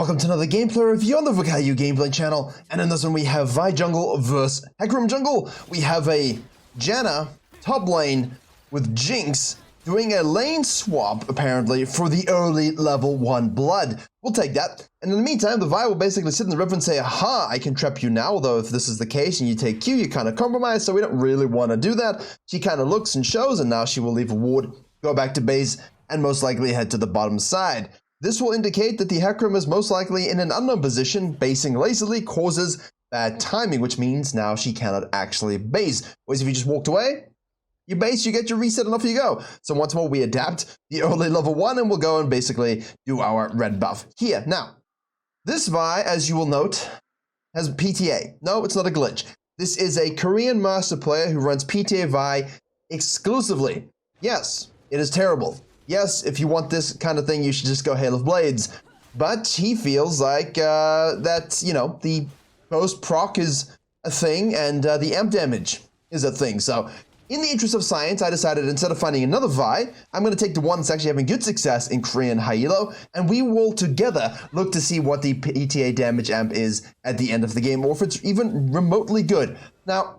welcome to another gameplay review on the Virkayu gameplay channel. And in this one we have Vi jungle versus Hecarim jungle. We have a Janna top lane with Jinx doing a lane swap apparently for the early level 1 blood. We'll take that. And in the meantime, the Vi will basically sit in the river and say, aha, I can trap you now. Although if this is the case and you take Q, you kind of compromise, so we don't really want to do that. She kind of looks and shows, and now she will leave a ward, go back to base, and most likely head to the bottom side. This will indicate that the Hecarim is most likely in an unknown position. Basing lazily causes bad timing, which means now she cannot actually base. Whereas if you just walked away, you base, you get your reset, and off you go. So once more, we adapt the early level 1, and we'll go and basically do our red buff here. Now, this Vi, as you will note, has PTA. No, it's not a glitch. This is a Korean master player who runs PTA Vi exclusively. Yes, it is terrible. Yes, if you want this kind of thing, you should just go Hail of Blades. But he feels like that, you know, the post proc is a thing and the amp damage is a thing. So in the interest of science, I decided instead of finding another Vi, I'm going to take the one that's actually having good success in Korean high elo, and we will together look to see what the PTA damage amp is at the end of the game, or if it's even remotely good. Now,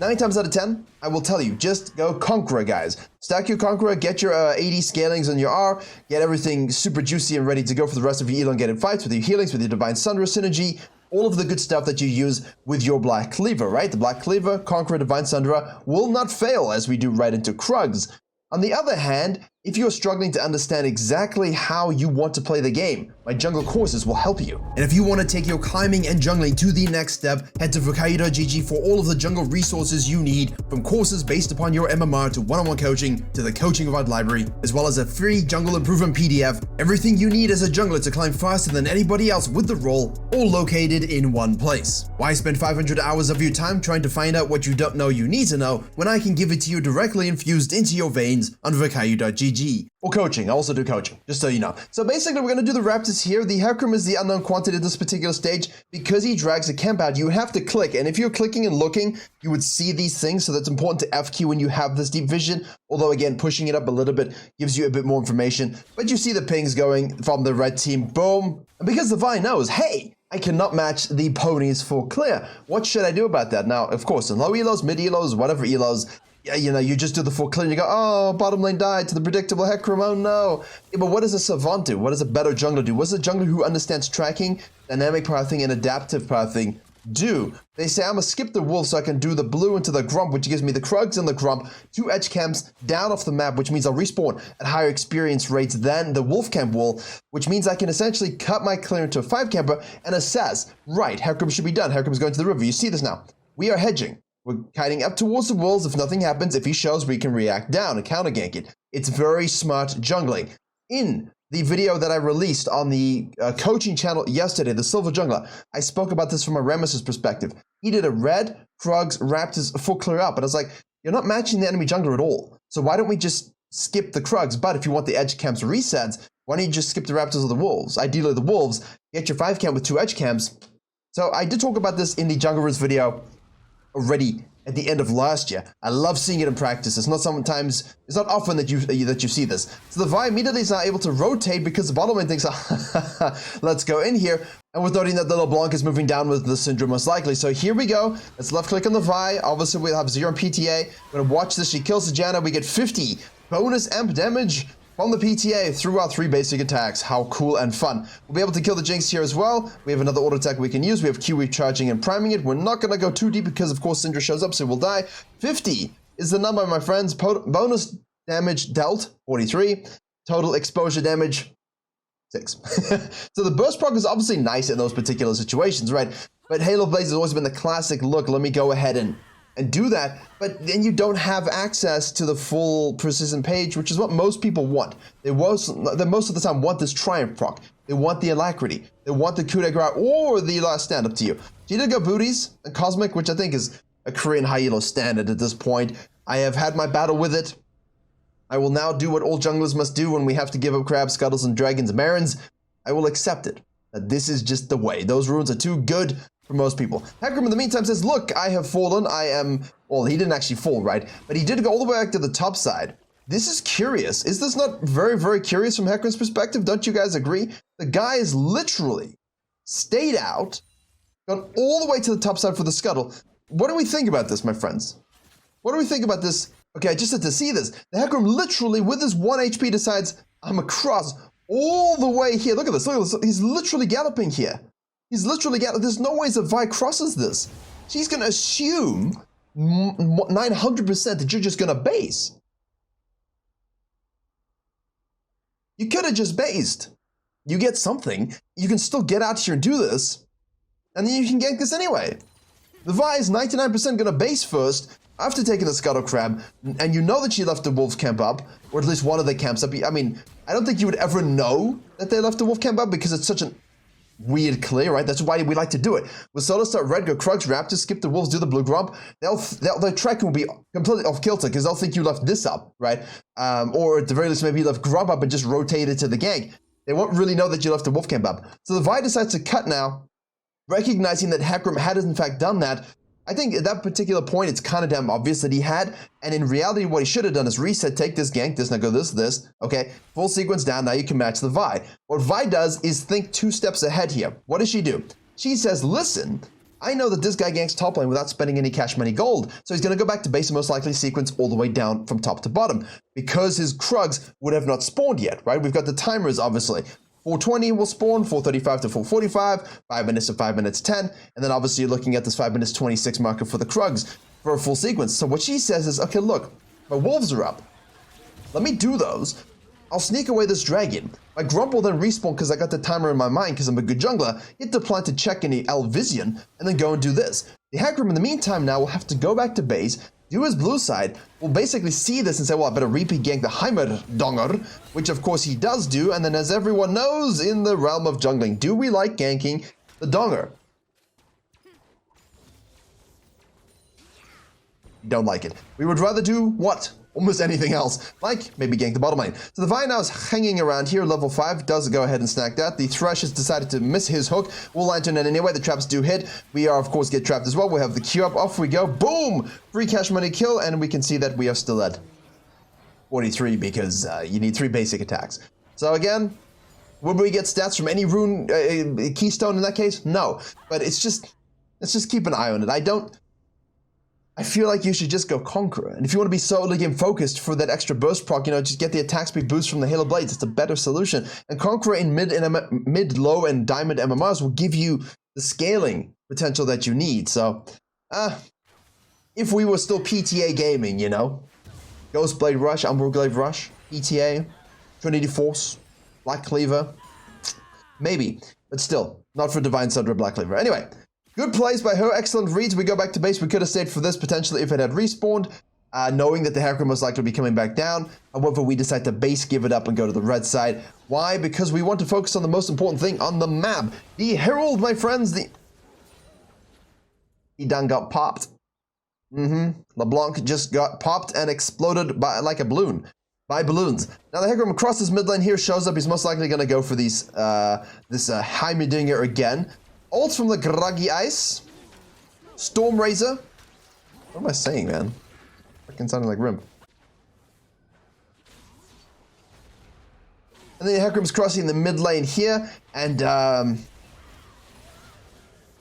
9 times out of 10, I will tell you, just go Conqueror, guys. Stack your Conqueror, get your 80 scalings on your R, get everything super juicy and ready to go for the rest of your elongated fights with your healings, with your Divine Sunder synergy, all of the good stuff that you use with your Black Cleaver, right? The Black Cleaver, Conqueror, Divine Sunderer will not fail as we do right into Krugs. On the other hand, if you're struggling to understand exactly how you want to play the game, my jungle courses will help you. And if you want to take your climbing and jungling to the next step, head to virkayu.gg for all of the jungle resources you need, from courses based upon your MMR to one-on-one coaching to the coaching of library, as well as a free jungle improvement PDF. Everything you need as a jungler to climb faster than anybody else with the role, all located in one place. Why spend 500 hours of your time trying to find out what you don't know you need to know when I can give it to you directly infused into your veins on virkayu.gg. Or coaching. I also do coaching, just so you know. So basically, we're going to do the Raptors here. The Hecarim is the unknown quantity at this particular stage. Because he drags a camp out, you have to click. And if you're clicking and looking, you would see these things. So that's important to FQ when you have this deep vision. Although, again, pushing it up a little bit gives you a bit more information. But you see the pings going from the red team. Boom. And because the Vi knows, hey, I cannot match the ponies for clear. What should I do about that? Now, of course, in low elos, mid elos, whatever elos, you know, you just do the full clear and you go, oh, bottom lane died to the predictable Hecarim, oh no. Yeah, but what does a Savant do? What does a better jungler do? What does a jungler who understands tracking, dynamic pathing, and adaptive pathing do? They say, I'm gonna skip the wolf so I can do the blue into the grump, which gives me the Krugs and the grump, 2 edge camps down off the map, which means I'll respawn at higher experience rates than the wolf camp will, which means I can essentially cut my clear into a 5 camper and assess, right, Hecarim should be done. Hecarim's going to the river. You see this now. We are hedging. We're kiting up towards the walls. If nothing happens, if he shows, we can react down and counter gank it. It's very smart jungling. In the video that I released on the coaching channel yesterday, the Silver Jungler, I spoke about this from a Ramesses perspective. He did a red, Krugs, Raptors, full clear up. And I was like, you're not matching the enemy jungler at all. So why don't we just skip the Krugs? But if you want the edge camps resets, why don't you just skip the Raptors or the Wolves? Ideally the Wolves, get your 5 camp with 2 edge camps. So I did talk about this in the Junglers video already at the end of last year. I love seeing it in practice. It's not often that you see this. So the Vi immediately is not able to rotate because the bottom lane thinks, let's go in here. And we're noting that the LeBlanc is moving down with the Syndrome most likely. So here we go. Let's left click on the Vi. Obviously we'll have 0 on PTA. We're gonna watch this. She kills the Janna. We get 50 bonus amp damage from the PTA through our 3 basic attacks. How cool and fun. We'll be able to kill the Jinx here as well. We have another auto attack we can use. We have Q recharging and priming it. We're not going to go too deep because, of course, Syndra shows up, so we'll die. 50 is the number, my friends. Bonus damage dealt, 43. Total exposure damage, 6. So the burst proc is obviously nice in those particular situations, right? But Halo Blaze has always been the classic, look, let me go ahead and do that, but then you don't have access to the full precision page, which is what most people want. They most of the time want this Triumph proc. They want the Alacrity. They want the coup de grace or the last stand, up to you. She did go booties and Cosmic, which I think is a Korean high elo standard at this point. I have had my battle with it. I will now do what all junglers must do when we have to give up crabs, scuttles, and dragons and marins. I will accept it. This is just the way. Those runes are too good for most people. Hecarim in the meantime says, look, I have fallen. Well, he didn't actually fall, right? But he did go all the way back to the top side. This is curious. Is this not very, very curious from Hecarim's perspective? Don't you guys agree? The guy is literally stayed out, gone all the way to the top side for the scuttle. What do we think about this, my friends? What do we think about this? Okay, I just had to see this. The Hecarim literally, with his 1 HP, decides, I'm across all the way here. Look at this, look at this. He's literally galloping here. He's literally galloping. There's no ways that Vi crosses this. She's going to assume 900% that you're just going to base. You could have just based. You get something. You can still get out here and do this. And then you can gank this anyway. The Vi is 99% going to base first after taking the Scuttle Crab. And you know that she left the Wolf camp up. Or at least one of the camps up. I mean, I don't think you would ever know that they left the Wolf camp up because it's such an weird clear, right? That's why we like to do it. With Solo Start Red, go Krugs, Raptors, skip the Wolves, do the Blue Grump. Their tracking will be completely off kilter because they'll think you left this up, right? Or at the very least, maybe you left Grump up and just rotated to the gank. They won't really know that you left the Wolf camp up. So the Vi decides to cut now, recognizing that Hecarim had in fact done that. I think at that particular point, it's kind of damn obvious that he had. And in reality, what he should have done is reset, take this gank, this, now go this, okay? Full sequence down, now you can match the Vi. What Vi does is think 2 steps ahead here. What does she do? She says, listen, I know that this guy ganks top lane without spending any cash money gold. So he's going to go back to base and most likely sequence all the way down from top to bottom. Because his Krugs would have not spawned yet, right? We've got the timers, obviously. 420 will spawn, 435 to 445, 5 minutes to 5 minutes 10, and then obviously you're looking at this 5 minutes 26 marker for the Krugs for a full sequence. So what she says is, okay, look, my Wolves are up. Let me do those. I'll sneak away this dragon. My Grump will then respawn because I got the timer in my mind because I'm a good jungler, hit the plant to check any Elvision, and then go and do this. The Hecarim in the meantime now will have to go back to base, do his blue side, will basically see this and say, well, I better repeat gank the Heimerdonger, which of course he does do, and then as everyone knows in the realm of jungling, do we like ganking the Donger? Don't like it. We would rather do what? Almost anything else, like maybe gank the bottom lane. So the Vi now is hanging around here, level 5, does go ahead and snack that. The Thresh has decided to miss his hook. We'll lantern it anyway, the traps do hit. We are, of course, get trapped as well. We have the Q up, off we go, boom! Free cash money kill, and we can see that we are still at 43 because you need 3 basic attacks. So again, would we get stats from any rune keystone in that case? No, but it's just, let's just keep an eye on it. I feel like you should just go Conqueror. And if you want to be solely game focused for that extra burst proc, you know, just get the attack speed boost from the Halo Blades. It's a better solution. And Conqueror in mid, low, and diamond MMRs will give you the scaling potential that you need. So, if we were still PTA gaming, you know, Ghostblade Rush, Umbral Rush, PTA, Trinity Force, Black Cleaver, maybe, but still, not for Divine Sudra Black Cleaver. Anyway. Good plays by her, excellent reads. We go back to base. We could have stayed for this potentially if it had respawned, knowing that the Hecarim was likely to be coming back down. However, we decide to base, give it up, and go to the red side. Why? Because we want to focus on the most important thing on the map. The Herald, my friends, he done got popped. LeBlanc just got popped and exploded like a balloon. By balloons. Now the Hecarim crosses mid lane here, shows up. He's most likely going to go for these, this Heimerdinger again. Ults from the Groggy Ice. Storm Razor. What am I saying, man? Fucking sounding like Rim. And then the Hecarim's crossing the mid lane here. And,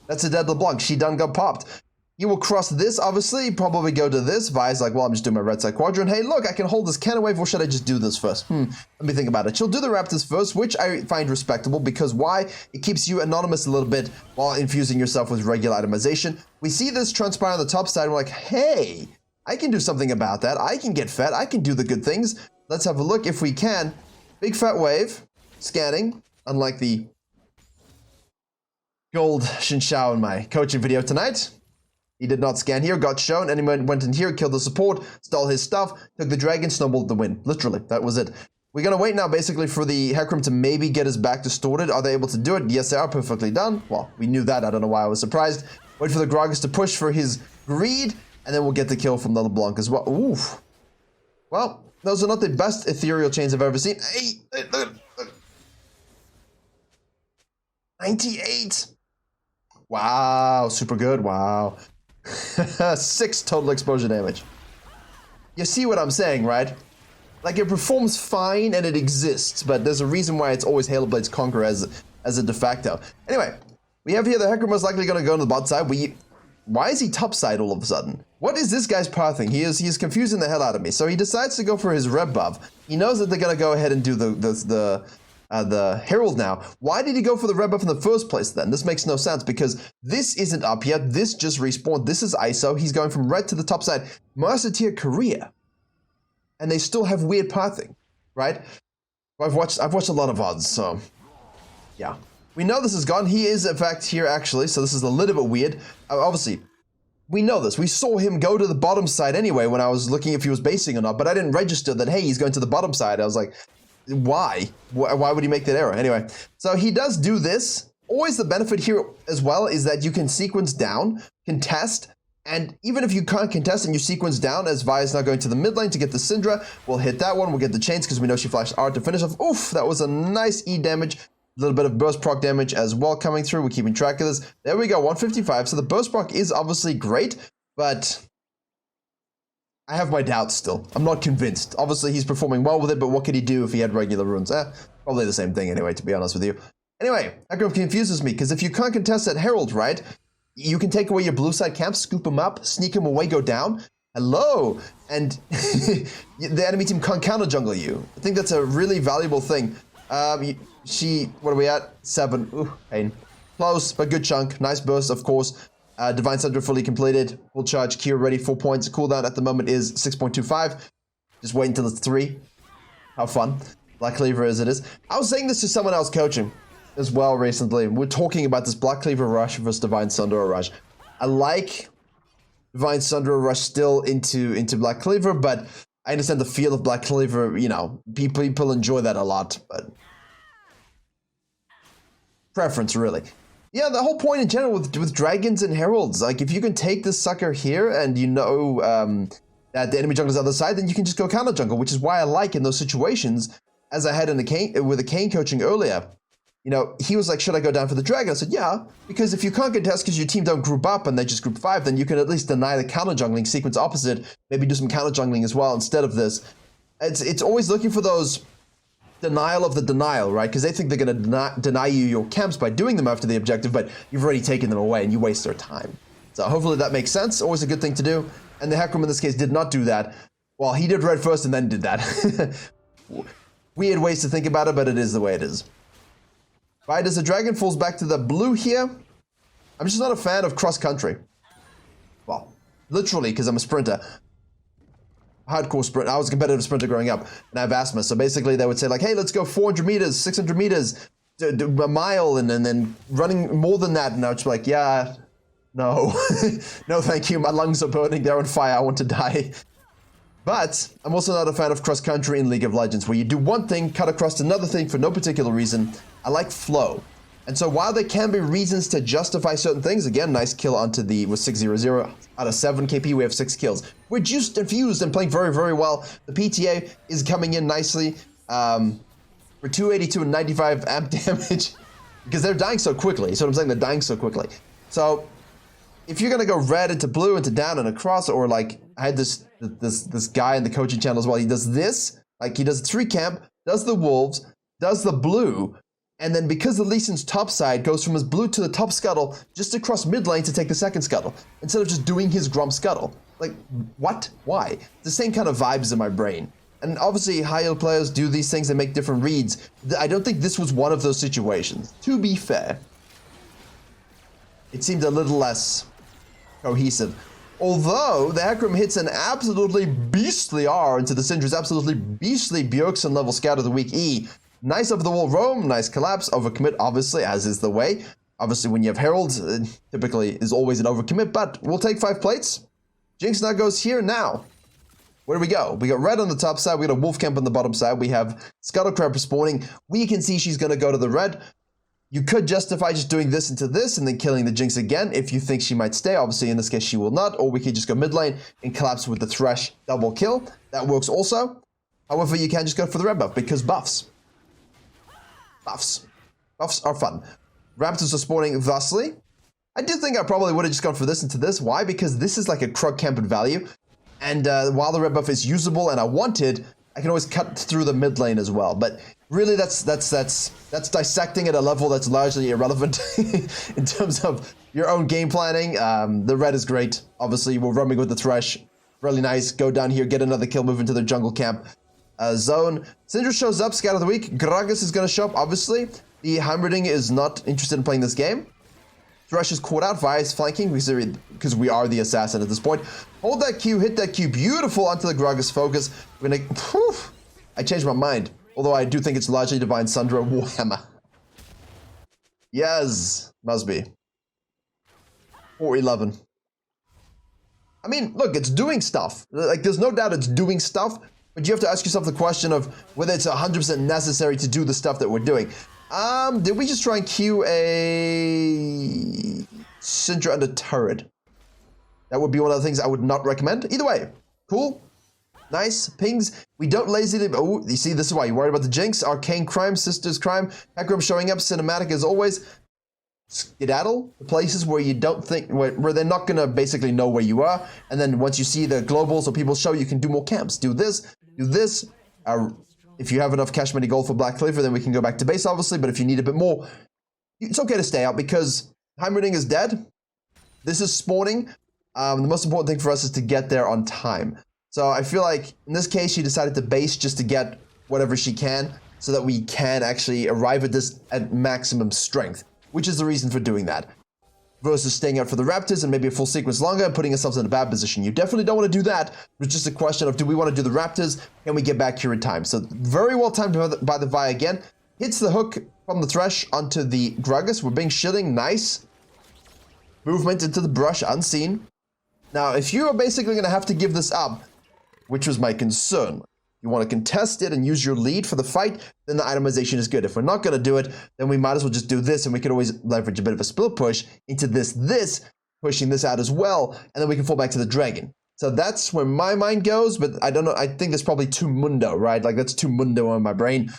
that's a dead LeBlanc. She done got popped. He will cross this, obviously, probably go to this. Vi's like, well, I'm just doing my red side quadrant. Hey, look, I can hold this cannon wave, or should I just do this first? Let me think about it. She'll do the Raptors first, which I find respectable, because why? It keeps you anonymous a little bit while infusing yourself with regular itemization. We see this transpire on the top side, and we're like, hey, I can do something about that. I can get fed. I can do the good things. Let's have a look if we can. Big fat wave, scanning, unlike the gold Shinshao in my coaching video tonight. He did not scan here, got shown, and he went in here, killed the support, stole his stuff, took the dragon, snowballed the win. Literally, that was it. We're going to wait now, basically, for the Hecarim to maybe get his back distorted. Are they able to do it? Yes, they are. Perfectly done. Well, we knew that. I don't know why I was surprised. Wait for the Gragas to push for his greed, and then we'll get the kill from the LeBlanc as well. Oof. Well, those are not the best ethereal chains I've ever seen. Hey, look. 98. Wow, super good. Wow. 6 total exposure damage. You see what I'm saying, right? Like, it performs fine and it exists, but there's a reason why it's always Halo Blade's Conqueror as a de facto. Anyway, we have here the Hecarim most likely going to go on the bot side. Why is he top side all of a sudden? What is this guy's pathing? He is confusing the hell out of me. So he decides to go for his red buff. He knows that they're going to go ahead and do the Herald now. Why did he go for the red buff in the first place then? This makes no sense because this isn't up yet. This just respawned. This is ISO. He's going from red to the top side. Master tier Korea. And they still have weird pathing, right? I've watched a lot of VODs, so yeah. We know this is gone. He is in fact here actually, so this is a little bit weird. Obviously, we know this. We saw him go to the bottom side anyway when I was looking if he was basing or not, but I didn't register that, hey, he's going to the bottom side. I was like, why? Why would he make that error? Anyway, so he does do this. Always the benefit here as well is that you can sequence down, contest, and even if you can't contest and you sequence down, as Vi's now going to the mid lane to get the Syndra, we'll hit that one, we'll get the chains because we know she flashed R to finish off. Oof, that was a nice E damage. A little bit of burst proc damage as well coming through. We're keeping track of this. There we go, 155. So the burst proc is obviously great, but I have my doubts still. I'm not convinced. Obviously, he's performing well with it, but what could he do if he had regular runes? Probably the same thing anyway, to be honest with you. Anyway, that confuses me because if you can't contest that Herald, right, you can take away your blue side camp, scoop him up, sneak him away, go down. Hello! And the enemy team can't counter jungle you. I think that's a really valuable thing. What are we at? 7. Ooh, pain. Close, but good chunk. Nice burst, of course. Divine Center fully completed. Full charge, Q ready, 4 points. Cooldown at the moment is 6.25. Just wait until it's 3. How fun. Black Cleaver as it is. I was saying this to someone else coaching as well recently. We're talking about this Black Cleaver rush versus Divine Sundara rush. I like Divine Sundara rush still into Black Cleaver, but I understand the feel of Black Cleaver, you know, people enjoy that a lot, but preference really. Yeah, the whole point in general with dragons and heralds, like if you can take this sucker here and you know that the enemy jungle is on the other side, then you can just go counter jungle, which is why I like in those situations, as I had in with the Kane coaching earlier. You know, he was like, should I go down for the dragon? I said, yeah, because if you can't contest because your team don't group up and they just group 5, then you can at least deny the counter jungling, sequence opposite, maybe do some counter jungling as well instead of this. It's always looking for those denial of the denial, right? Because they think they're going to deny you your camps by doing them after the objective, but you've already taken them away and you waste their time. So hopefully that makes sense. Always a good thing to do. And the Hecarim in this case did not do that. Well, he did red first and then did that. Weird ways to think about it, but it is the way it is. Right, as the dragon falls back to the blue here, I'm just not a fan of cross-country. Well, literally, because I'm a sprinter. Hardcore sprint. I was a competitive sprinter growing up, and I have asthma. So basically, they would say like, hey, let's go 400 meters, 600 meters, a mile, and then running more than that. And I was like, yeah, no. No, thank you. My lungs are burning. They're on fire. I want to die. But I'm also not a fan of cross-country in League of Legends, where you do one thing, cut across to another thing for no particular reason. I like flow. And so while there can be reasons to justify certain things, again, nice kill onto the, with 600, out of 7 KP, we have 6 kills. We're just infused and playing very, very well. The PTA is coming in nicely for 282 and 95 amp damage, because they're dying so quickly. So what I'm saying, they're dying so quickly. So if you're gonna go red into blue into down and across, or like I had this guy in the coaching channel as well, he does this, like he does 3 camp, does the wolves, does the blue, and then because the Lee Sin's top side goes from his blue to the top scuttle, just across mid lane to take the second scuttle, instead of just doing his Grump scuttle. Like, what? Why? It's the same kind of vibes in my brain. And obviously, higher players do these things and make different reads. I don't think this was one of those situations. To be fair, it seemed a little less cohesive. Although, the Hecarim hits an absolutely beastly R into the Syndra's absolutely beastly Bjergsen level Scout of the Week E. Nice over the wall roam, nice collapse, overcommit, obviously, as is the way. Obviously, when you have Heralds, typically is always an overcommit, but we'll take 5 plates. Jinx now goes here now. Where do we go? We got red on the top side, we got a wolf camp on the bottom side, we have Scuttlecrab respawning. We can see she's going to go to the red. You could justify just doing this into this and then killing the Jinx again if you think she might stay. Obviously, in this case, she will not. Or we could just go mid lane and collapse with the Thresh double kill. That works also. However, you can just go for the red buff because buffs. Buffs are fun. Raptors are spawning thusly. I did think I probably would have just gone for this into this. Why? Because this is like a Krug camp in value. And while the red buff is usable and I wanted, I can always cut through the mid lane as well. But really, that's dissecting at a level that's largely irrelevant in terms of your own game planning. The red is great. Obviously, we're roaming with the Thresh. Really nice. Go down here, get another kill, move into the jungle camp zone. Syndra shows up, Scout of the Week. Gragas is going to show up, obviously. The Heimerdinger is not interested in playing this game. Thresh is caught out. Vi is flanking because we are the assassin at this point. Hold that Q, hit that Q. Beautiful onto the Gragas focus. We're going to... I changed my mind. Although I do think it's largely Divine Sundra Warhammer. Yes, must be. 4-11. I mean, look, it's doing stuff. Like, there's no doubt it's doing stuff, but you have to ask yourself the question of whether it's 100% necessary to do the stuff that we're doing. Did we just try and queue a Syndra under turret? That would be one of the things I would not recommend. Either way, cool. Nice. Pings. We don't lazily... Oh, you see, this is why you're worried about the Jinx. Arcane crime, Sisters crime. Hecarim showing up. Cinematic as always. Skedaddle. The places where you don't think... Where they're not going to basically know where you are. And then once you see the globals or people show, you can do more camps. Do this. Do this. If you have enough cash money gold for Black Cleaver, then we can go back to base, obviously. But if you need a bit more, it's okay to stay out because Heimerdinger is dead. This is spawning. The most important thing for us is to get there on time. So I feel like in this case, she decided to base just to get whatever she can so that we can actually arrive at this at maximum strength, which is the reason for doing that. Versus staying out for the Raptors and maybe a full sequence longer and putting ourselves in a bad position. You definitely don't want to do that. It's just a question of, do we want to do the Raptors? Can we get back here in time? So very well timed by the Vi again. Hits the hook from the Thresh onto the Gragas. We're being shilling. Nice. Movement into the brush, unseen. Now, if you are basically going to have to give this up, which was my concern, you want to contest it and use your lead for the fight, then the itemization is good. If we're not going to do it, then we might as well just do this, and we could always leverage a bit of a split push into this, pushing this out as well, and then we can fall back to the dragon. So that's where my mind goes, but I don't know. I think there's probably too mundo, right? Like, that's too mundo on my brain.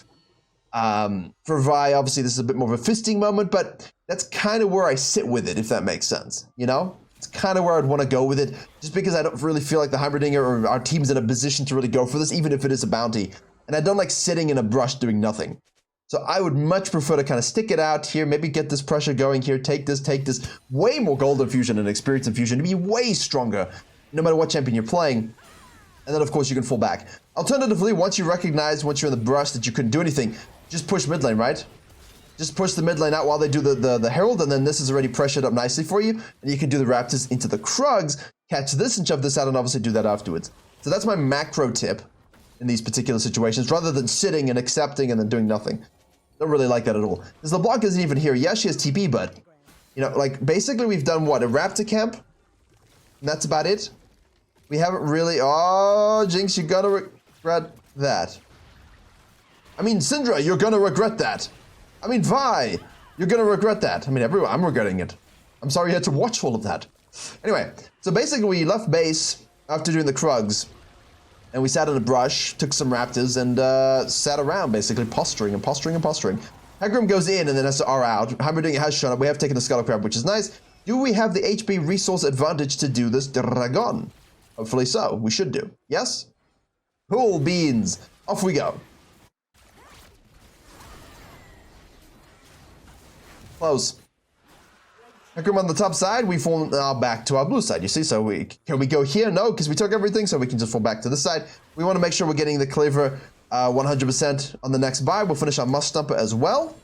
For Vi, obviously, this is a bit more of a fisting moment, but that's kind of where I sit with it, if that makes sense, you know? It's kind of where I'd want to go with it, just because I don't really feel like the Heimerdinger or our team's in a position to really go for this, even if it is a bounty. And I don't like sitting in a brush doing nothing. So I would much prefer to kind of stick it out here, maybe get this pressure going here, take this, way more gold infusion and experience infusion to be way stronger, no matter what champion you're playing. And then, of course, you can fall back. Alternatively, once you recognize, once you're in the brush that you couldn't do anything, just push mid lane, right? Just push the mid lane out while they do the Herald, and then this is already pressured up nicely for you. And you can do the Raptors into the Krugs, catch this and shove this out, and obviously do that afterwards. So that's my macro tip in these particular situations, rather than sitting and accepting and then doing nothing. Don't really like that at all. Because the block isn't even here. Yes, she has TP, but, you know, like, basically we've done what? A Raptor camp? And that's about it? We haven't really... Oh, Jinx, you're gonna regret that. I mean, Syndra, you're gonna regret that. I mean, Vi, you're gonna regret that. I mean, everyone, I'm regretting it. I'm sorry you had to watch all of that. Anyway, so basically we left base after doing the Krugs, and we sat in a brush, took some Raptors, and sat around, basically posturing and posturing and posturing. Hecarim goes in and then has to R out. Heimerdinger has shown up. We have taken the Scuttle Crab, which is nice. Do we have the HP resource advantage to do this Dragon? Hopefully so. We should do. Yes? Cool beans. Off we go. Close. Hecarim on the top side, we fall back to our blue side, you see? So can we go here? No, because we took everything, so we can just fall back to this side. We want to make sure we're getting the cleaver 100% on the next buy. We'll finish our Must Stumper as well.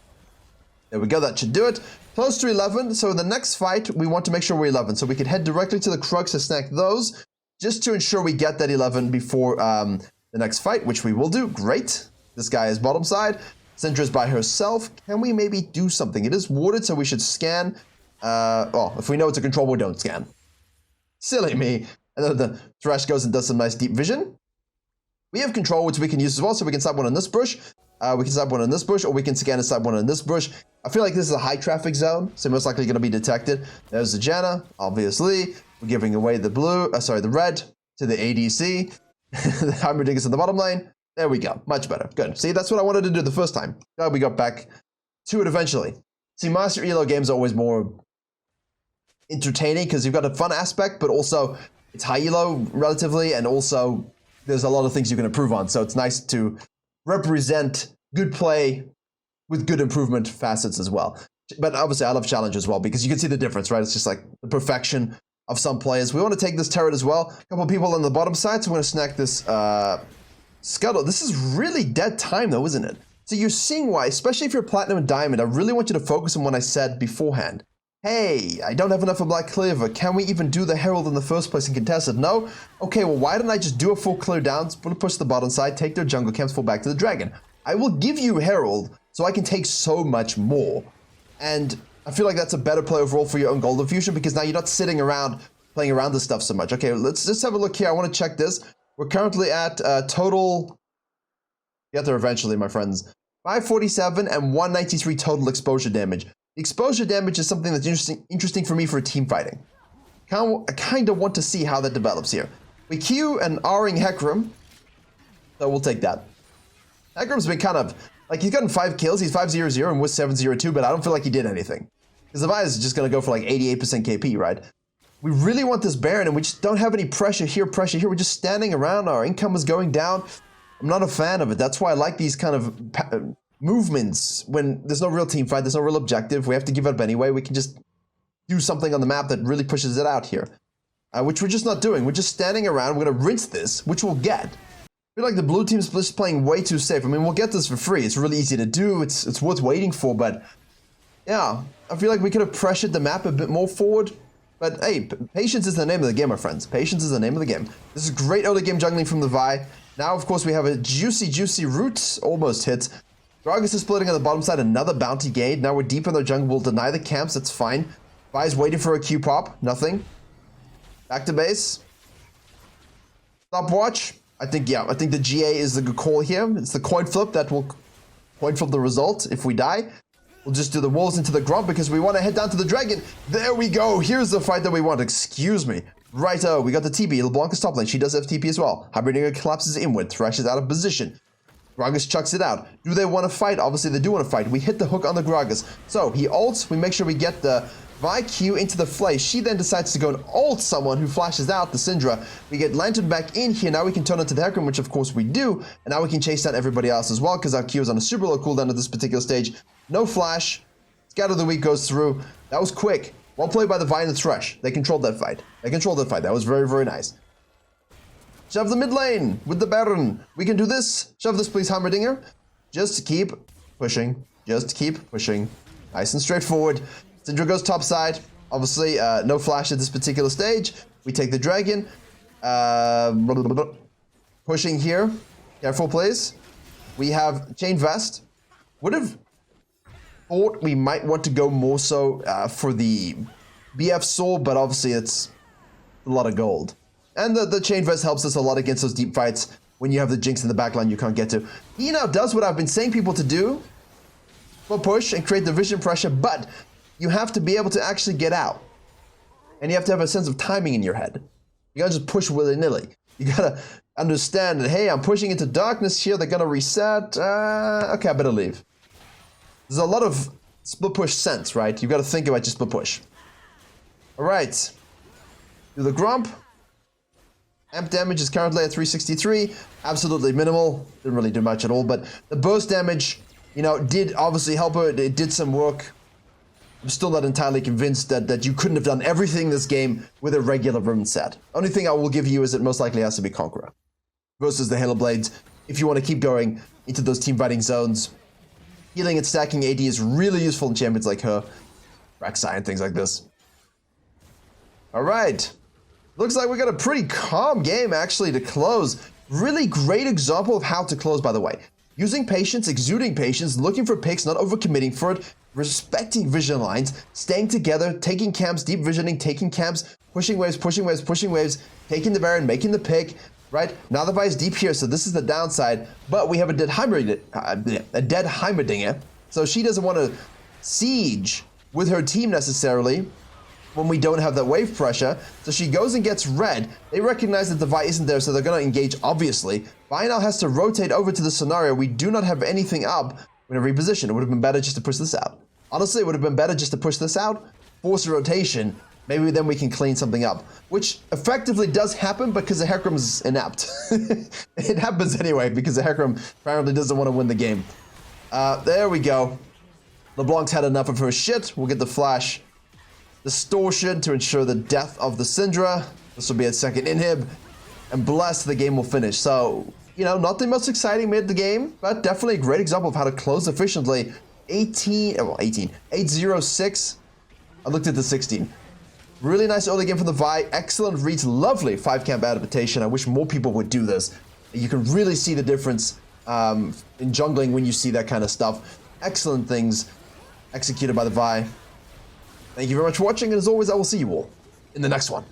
There we go, that should do it. Close to 11, so in the next fight, we want to make sure we're 11. So we can head directly to the Krugs to snack those, just to ensure we get that 11 before the next fight, which we will do. Great. This guy is bottom side. Syndra's by herself. Can we maybe do something? It is warded, so we should scan. Oh, if we know it's a control, we don't scan. Silly me. And then the Thresh goes and does some nice deep vision. We have control, which we can use as well, so we can side one in this bush. We can side one in this bush, or we can scan and side one in this bush. I feel like this is a high traffic zone, so most likely going to be detected. There's the Janna, obviously. We're giving away the blue, the red to the ADC. The Heimerdinger's in the bottom lane. There we go. Much better. Good. See, that's what I wanted to do the first time. Glad we got back to it eventually. See, Master Elo games are always more entertaining because you've got a fun aspect, but also it's high elo relatively, and also there's a lot of things you can improve on. So it's nice to represent good play with good improvement facets as well. But obviously I love challenge as well because you can see the difference, right? It's just like the perfection of some players. We want to take this turret as well. A couple of people on the bottom side, so we're going to snack this scuttle. This is really dead time though, isn't it? So you're seeing why, especially if you're platinum and diamond, I really want you to focus on what I said beforehand. Hey, I don't have enough of Black Cleaver. Can we even do the Herald in the first place and contest it? No? Okay, well why didn't I just do a full clear down, push the bottom side, take their jungle camps, fall back to the dragon? I will give you Herald so I can take so much more. And I feel like that's a better play overall for your own golden fusion because now you're not sitting around playing around this stuff so much. Okay, let's just have a look here. I want to check this. We're currently at total, get there eventually, my friends, 547 and 193 total exposure damage. The exposure damage is something that's interesting for me for team fighting. I kind of want to see how that develops here. We Q and R-ing Hecarim, so we'll take that. Hecarim's been kind of, like he's gotten 5 kills, he's 5-0-0 and with 7-0-2, but I don't feel like he did anything. Because the Vi is just going to go for like 88% KP, right? We really want this Baron and we just don't have any pressure here. We're just standing around, our income is going down. I'm not a fan of it. That's why I like these kind of movements when there's no real team fight, there's no real objective. We have to give up anyway. We can just do something on the map that really pushes it out here. Which we're just not doing. We're just standing around. We're going to rinse this, which we'll get. I feel like the blue team's just playing way too safe. I mean, we'll get this for free. It's really easy to do. It's worth waiting for, but yeah, I feel like we could have pressured the map a bit more forward. But hey, patience is the name of the game, my friends. Patience is the name of the game. This is great early game jungling from the Vi. Now, of course, we have a juicy root. Almost hits. Gragas is splitting on the bottom side. Another bounty gain. Now we're deep in their jungle. We'll deny the camps. That's fine. Vi's waiting for a Q pop. Nothing. Back to base. Stopwatch. I think the GA is the good call here. It's the coin flip that will coin flip the result if we die. We'll just do the wolves into the grump because we want to head down to the dragon. There we go. Here's the fight that we want. Excuse me. Righto. We got the TP. LeBlanc is top lane. She does have TP as well. Hibernator collapses inward. Thresh is out of position. Gragas chucks it out. Do they want to fight? Obviously, they do want to fight. We hit the hook on the Gragas. So he ults. We make sure we get the Virkayu into the flash. She then decides to go and ult someone who flashes out, the Syndra. We get Lantern back in here. Now we can turn into the Hecarim, which of course we do. And now we can chase down everybody else as well because our Q is on a super low cooldown at this particular stage. No flash. Scatter of the Weak goes through. That was quick. Well played by the Vi and the Thresh. They controlled that fight. That was very nice. Shove the mid lane with the Baron. We can do this. Shove this, please, Heimerdinger. Just keep pushing. Nice and straightforward. Syndra goes top side. Obviously, no flash at this particular stage. We take the dragon. Pushing here. Careful, please. We have Chain Vest. Would have thought we might want to go more so for the BF sword, but obviously it's a lot of gold. And the Chain Vest helps us a lot against those deep fights when you have the Jinx in the backline you can't get to. He now does what I've been saying people to do. For push and create the vision pressure, but you have to be able to actually get out. And you have to have a sense of timing in your head. You gotta just push willy-nilly. You gotta understand that, hey, I'm pushing into darkness here, they're gonna reset. Okay, I better leave. There's a lot of split push sense, right? You've got to think about your split push. Alright. Do the Grump. Amp damage is currently at 363. Absolutely minimal. Didn't really do much at all, but the burst damage, you know, did obviously help her. It did some work. I'm still not entirely convinced that you couldn't have done everything in this game with a regular rune set. Only thing I will give you is it most likely has to be Conqueror versus the Halo Blades. If you want to keep going into those team fighting zones, healing and stacking AD is really useful in champions like her, Rek'Sai and things like this. Alright. Looks like we got a pretty calm game actually to close. Really great example of how to close, by the way. Using patience, exuding patience, looking for picks, not overcommitting for it, respecting vision lines, staying together, taking camps, deep visioning, taking camps, pushing waves, taking the Baron, making the pick, right? Now the Vi is deep here, so this is the downside, but we have a dead Heimerdinger, so she doesn't want to siege with her team necessarily when we don't have that wave pressure, so she goes and gets red. They recognize that the Vi isn't there, so they're going to engage, obviously. Vi now has to rotate over to the scenario. We do not have anything up. We're going to reposition. It would have been better just to push this out. Honestly, it would have been better just to push this out, force a rotation, maybe then we can clean something up. Which effectively does happen because the Hecarim's inept. It happens anyway because the Hecarim apparently doesn't want to win the game. There we go. LeBlanc's had enough of her shit. We'll get the Flash Distortion to ensure the death of the Syndra. This will be a second inhib. And bless, the game will finish. So, you know, not the most exciting mid the game, but definitely a great example of how to close efficiently. 806. I looked at the 16. Really nice early game from the Vi. Excellent reads. Lovely 5-camp adaptation. I wish more people would do this. You can really see the difference in jungling when you see that kind of stuff. Excellent things executed by the Vi. Thank you very much for watching, and as always, I will see you all in the next one.